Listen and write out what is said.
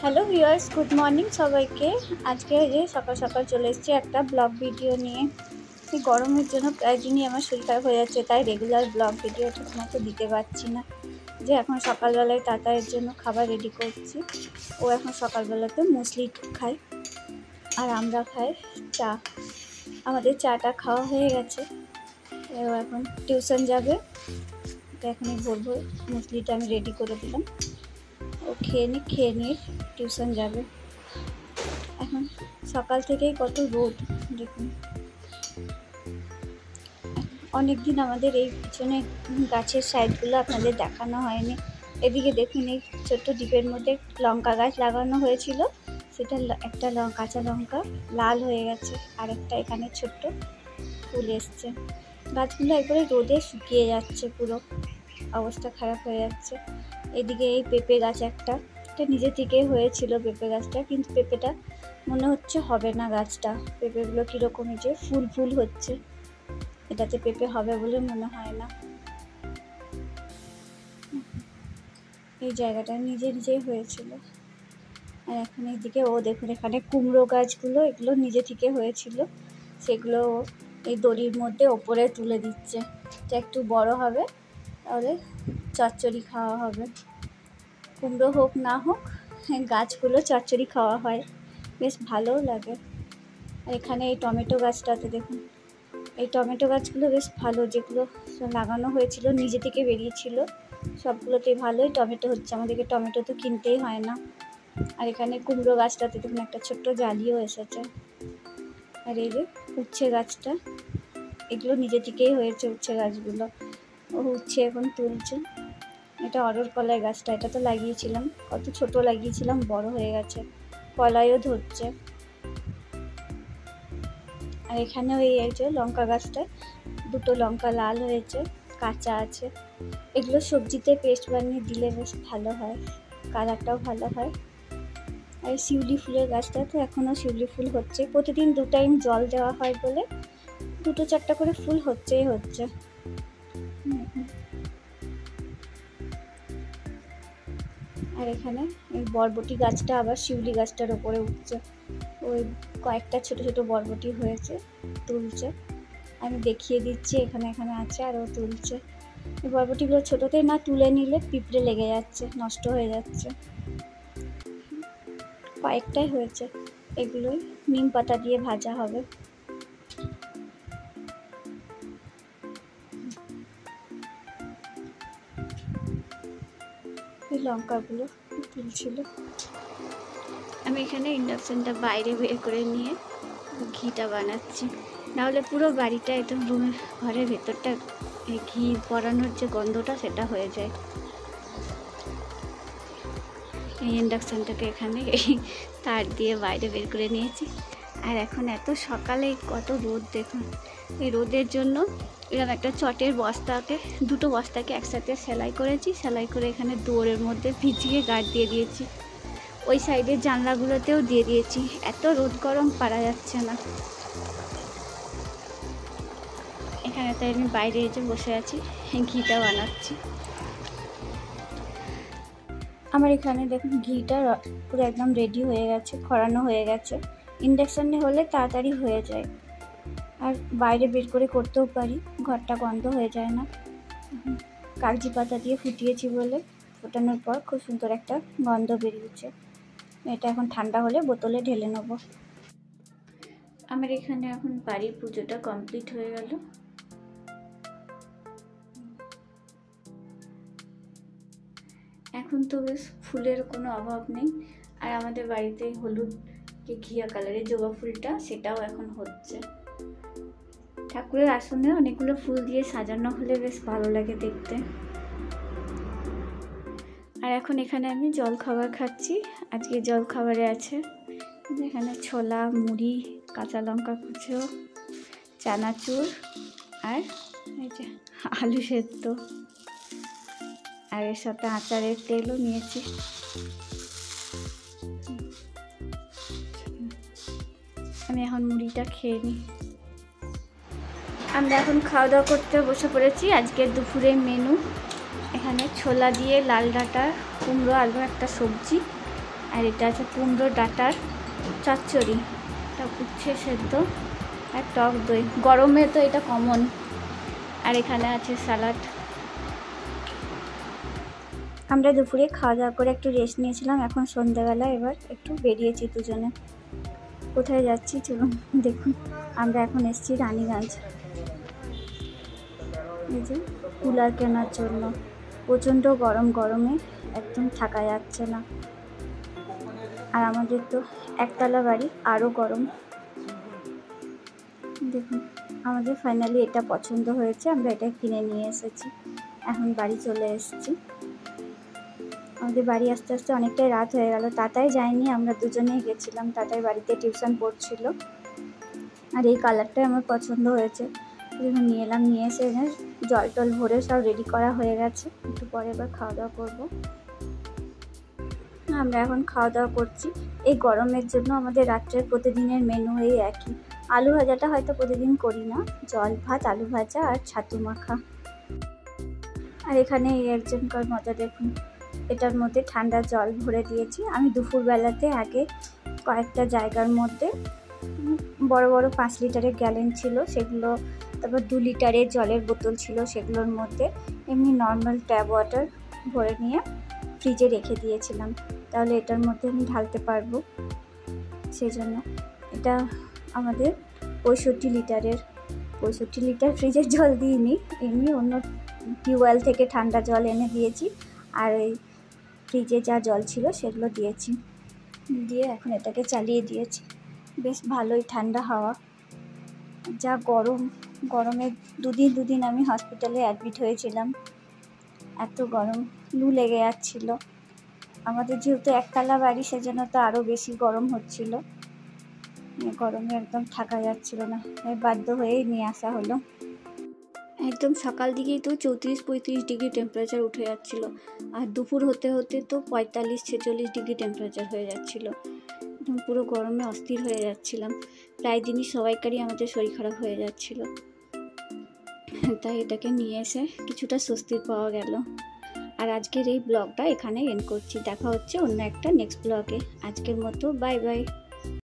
Hello viewers, good morning সবাইকে। আজকে যে সকাল সকাল চলে এসেছি একটা ব্লগ ভিডিও নিয়ে। এই গরমের জন্য প্রায় দিনই আমার শরীর খারাপ হয়ে যাচ্ছে, তাই রেগুলার ব্লগ ভিডিও ঠিকমতো দিতে পারছি না। যে এখন সকালবেলায় তাতায়ের জন্য খাবার রেডি করছি। ও এখন সকালবেলাতে মুসলি খায় আর আমরা খাই চা। আমাদের চাটা খাওয়া হয়ে গেছে, ও এখন টিউশন যাবে। এখনই বলবো মুসলিটা আমি রেডি করে দিলাম, ও খেয়ে নিয়ে টিউশন যাবে। এখন সকাল থেকেই কত রোদ দেখুন। অনেক দিন আমাদের এই পিছনে গাছের সাইডগুলো আপনাদের দেখানো হয়নি। এদিকে দেখুন, এই ছোট্ট ডিপের মধ্যে লঙ্কা গাছ লাগানো হয়েছিল, সেটা একটা কাঁচা লঙ্কা লাল হয়ে গেছে, আর একটা এখানে ছোট্ট ফুল এসছে। গাছগুলো একবারে রোদে শুকিয়ে যাচ্ছে, পুরো অবস্থা খারাপ হয়ে যাচ্ছে। এদিকে এই পেঁপে গাছ একটা, এটা নিজে থেকে হয়েছিল পেঁপে গাছটা, কিন্তু পেঁপেটা মনে হচ্ছে হবে না গাছটা। পেঁপেগুলো কীরকম যে ফুল হচ্ছে, এটাতে পেঁপে হবে বলে মনে হয় না। এই জায়গাটা নিজেই হয়েছিল। আর এখন এইদিকে ও দেখুন, এখানে কুমড়ো গাছগুলো, এগুলো নিজে থেকে হয়েছিল, সেগুলো এই দড়ির মধ্যে ওপরে তুলে দিচ্ছে। এটা একটু বড় হবে, তাহলে চচ্চড়ি খাওয়া হবে। কুমড়ো হোক না হোক, গাছগুলো চচ্চড়ি খাওয়া হয়, বেশ ভালোও লাগে। আর এখানে এই টমেটো গাছটাতে দেখুন, এই টমেটো গাছগুলো বেশ ভালো, যেগুলো লাগানো হয়েছিল নিজে থেকে বেরিয়েছিল, সবগুলোতেই ভালোই টমেটো হচ্ছে। আমাদেরকে টমেটো তো কিনতেই হয় না। আর এখানে কুমড়ো গাছটাতে দেখুন একটা ছোট্ট জালিও এসেছে। আর এই যে উচ্ছে গাছটা, এগুলো নিজে থেকেই হয়েছে উচ্ছে গাছগুলো, ও উচ্ছে এখন তুলছে। এটা অরর কলাই গাছটা, এটা তো লাগিয়েছিলাম, কত ছোট লাগিয়েছিলাম, বড় হয়ে গেছে, কলাইও ধরছে। আর এখানে ওই এই যে লঙ্কা গাছটা, দুটো লঙ্কা লাল হয়েছে, কাঁচা আছে। এগুলো সবজিতে পেস্ট বানিয়ে দিলে বেশ ভালো হয়, কালারটাও ভালো হয়। আর শিউলি ফুলের গাছটা তো এখনও শিউলি ফুল হচ্ছে, প্রতিদিন 2 টাইম জল দেওয়া হয় বলে 2-4টা করে ফুল হচ্ছে। আর এখানে এই বরবটি গাছটা আবার শিউলি গাছটার ওপরে উঠছে, ওই কয়েকটা ছোট ছোট বরবটি হয়েছে, তুলছে। আমি দেখিয়ে দিচ্ছি, এখানে আছে, আর ও তুলছে। এই বরবটিগুলো ছোটোতে না তুলে নিলে পিঁপড়ে লেগে যাচ্ছে, নষ্ট হয়ে যাচ্ছে। কয়েকটাই হয়েছে, এগুলোই নিম পাতা দিয়ে ভাজা হবে। এই লঙ্কাগুলো তুলছিল। আমি এখানে ইন্ডাকশানটা বাইরে বের করে নিয়ে ঘিটা বানাচ্ছি, নাহলে পুরো বাড়িটা একদম ঘরের ভেতরটা এই ঘি পরানোর যে গন্ধটা সেটা হয়ে যায়। এই ইন্ডাকশানটাকে এখানে এই তার দিয়ে বাইরে বের করে নিয়েছি। আর এখন এত সকালে কত রোদ দেখুন, এই রোদের জন্য এরকম একটা চটের বস্তাকে, 2টো বস্তাকে একসাথে সেলাই করেছি, সেলাই করে এখানে দৌড়ের মধ্যে ভিজিয়ে গার্ড দিয়ে দিয়েছি। ওই সাইডের জানলাগুলোতেও দিয়ে দিয়েছি, এত রোদ গরম পারা যাচ্ছে না এখানে, তাই আমি বাইরে এসে বসে আছি, ঘিটা বানাচ্ছি। আমার এখানে দেখুন ঘিটা পুরো একদম রেডি হয়ে গেছে, খরানো হয়ে গেছে। ইন্ডাকশানে হলে তাড়াতাড়ি হয়ে যায়, আর বাইরে বের করে করতেও পারি, ঘরটা গন্ধ হয়ে যায় না। কাগজি পাতা দিয়ে ফুটিয়েছি বলে ফোটানোর পর খুব সুন্দর একটা গন্ধ বেরিয়েছে। এটা এখন ঠান্ডা হলে বোতলে ঢেলে নেব। আমার এখানে এখন বাড়ির পুজোটা কমপ্লিট হয়ে গেল। এখন তো বেশ ফুলের কোনো অভাব নেই, আর আমাদের বাড়িতে হলুদ যে ঘিয়া কালারের জবা ফুলটা, সেটাও এখন হচ্ছে। ঠাকুরের আসনে অনেকগুলো ফুল দিয়ে সাজানো হলে বেশ ভালো লাগে দেখতে। আর এখন এখানে আমি জল খাবার খাচ্ছি। আজকে জল খাবারে আছে এখানে ছোলা, মুড়ি, কাঁচা লঙ্কা কুচো, চানাচুর, আর এই যে আলু সেদ্ধ, আর এর সাথে আচারের তেলও নিয়েছি। আমি এখন মুড়িটা খেয়ে নিই। আমরা এখন খাওয়া দাওয়া করতে বসে পড়েছি। আজকের দুপুরের মেনু এখানে ছোলা দিয়ে লাল ডাঁটা, কুমড়ো, আলু একটা সবজি, আর এটা আছে কুমড়ো ডাঁটার চচ্চড়ি, এটা উচ্ছে সেদ্ধ আর টক দই, গরমে তো এটা কমন। আর এখানে আছে স্যালাড। আমরা দুপুরে খাওয়া দাওয়া করে একটু রেস্ট নিয়েছিলাম, এখন সন্ধ্যাবেলা এবার একটু বেরিয়েছি দুজনে। কোথায় যাচ্ছি চলুন দেখুন। আমরা এখন এসেছি রানীগঞ্জ, এই যে কুলার কেনার জন্য। প্রচণ্ড গরম, গরমে একদম থাকা যাচ্ছে না। আর আমাদের তো একতলা বাড়ি, আরও গরম। দেখুন আমাদের ফাইনালি এটা পছন্দ হয়েছে, আমরা এটা কিনে নিয়ে এসেছি। এখন বাড়ি চলে এসেছি। আমাদের বাড়ি আস্তে আস্তে অনেকটাই রাত হয়ে গেল। তাতাই যায়নি, আমরা দুজনেই গেছিলাম। তাতাই বাড়িতে টিউশন পড়ছিল। আর এই কালারটাই আমার পছন্দ হয়েছে, নিয়ে এলাম। নিয়ে এসে জল টল ভরে সব রেডি করা হয়ে গেছে। একটু পরে এবার খাওয়া দাওয়া করবো। আমরা এখন খাওয়া দাওয়া করছি। এই গরমের জন্য আমাদের রাত্রের প্রতিদিনের মেনু এই একই। আলু ভাজাটা হয়তো প্রতিদিন করি না, জল ভাত, আলু ভাজা আর ছাতু মাখা। আর এখানে এই একজনকার মজা দেখুন, এটার মধ্যে ঠান্ডা জল ভরে দিয়েছি। আমি দুপুরবেলাতে আগে কয়েকটা জায়গার মধ্যে বড় বড় 5 লিটারের গ্যালন ছিল সেগুলো, তারপর 2 লিটারের জলের বোতল ছিল সেগুলোর মধ্যে এমনি নর্মাল ট্যাপ ওয়াটার ভরে নিয়ে ফ্রিজে রেখে দিয়েছিলাম, তাহলে এটার মধ্যে আমি ঢালতে পারবো। সেই জন্য এটা আমাদের 65 লিটারের। 65 লিটার ফ্রিজের জল দিইনি, এমনি অন্য টিউবওয়েল থেকে ঠান্ডা জল এনে দিয়েছি। আর এই ফ্রিজে যা জল ছিল সেগুলো দিয়েছি, দিয়ে এখন এটাকে চালিয়ে দিয়েছি। বেশ ভালোই ঠান্ডা হাওয়া। যা গরম, গরমে দুদিন আমি হসপিটালে অ্যাডমিট হয়েছিলাম। এত গরম, লু লেগে যাচ্ছিল। আমাদের যেহেতু একতলা বাড়ি, সেজন্য তো আরও বেশি গরম হচ্ছিল। গরমে একদম থাকা যাচ্ছিল না, বাধ্য হয়েই নিয়ে আসা হলো। একদম সকাল দিকেই তো 34-35 ডিগ্রি টেম্পারেচার উঠে যাচ্ছিল, আর দুপুর হতে হতে তো 45-46 ডিগ্রি টেম্পারেচার হয়ে যাচ্ছিল। একদম পুরো গরমে অস্থির হয়ে যাচ্ছিলাম। প্রায় দিনই সবাইকারই আমাদের শরীর খারাপ হয়ে যাচ্ছিল, তাই এটাকে নিয়ে এসে কিছুটা স্বস্তি পাওয়া গেল। আর আজকের এই ব্লগটা এখানে এন্ড করছি। দেখা হচ্ছে অন্য একটা নেক্সট ব্লগে। আজকের মতো বাই বাই।